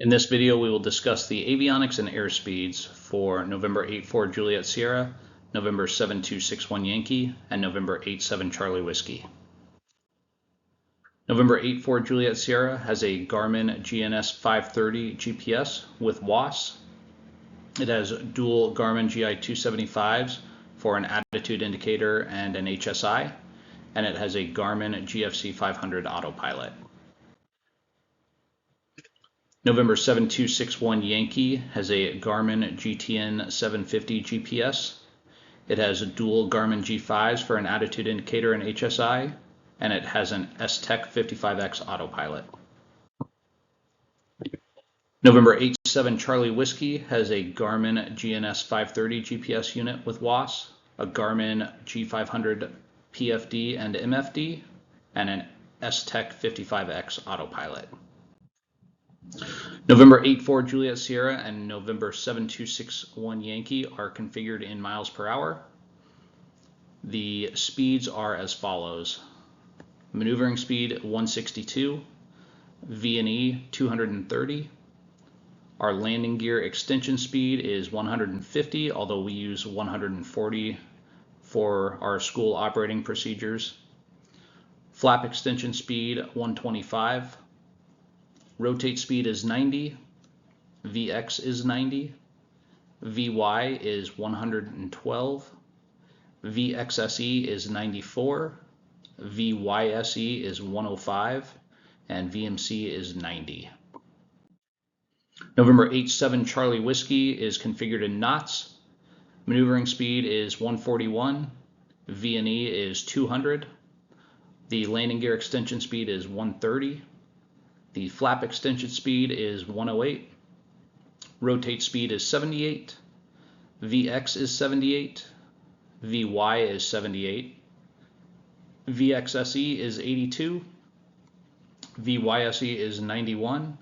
In this video, we will discuss the avionics and airspeeds for November 84 Juliet Sierra, November 7261 Yankee, and November 87 Charlie Whiskey. November 84 Juliet Sierra has a Garmin GNS 530 GPS with WAS. It has dual Garmin GI 275s for an attitude indicator and an HSI, and it has a Garmin GFC 500 autopilot. November 7261 Yankee has a Garmin GTN 750 GPS. It has dual Garmin G5s for an attitude indicator and HSI, and it has an S-Tech 55X autopilot. November 87 Charlie Whiskey has a Garmin GNS 530 GPS unit with WAS, a Garmin G500 PFD and MFD, and an S-Tech 55X autopilot. November 84 Juliet Sierra and November 7261 Yankee are configured in miles per hour. The speeds are as follows: maneuvering speed 162, V&E 230. Our landing gear extension speed is 150, although we use 140 for our school operating procedures. Flap extension speed 125. Rotate speed is 90, VX is 90, VY is 112, VXSE is 94, VYSE is 105, and VMC is 90. November 87 Charlie Whiskey is configured in knots. Maneuvering speed is 141, V&E is 200, the landing gear extension speed is 130. The flap extension speed is 108, rotate speed is 78, VX is 78, VY is 78, VXSE is 82, VYSE is 91,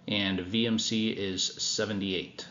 and VMC is 78.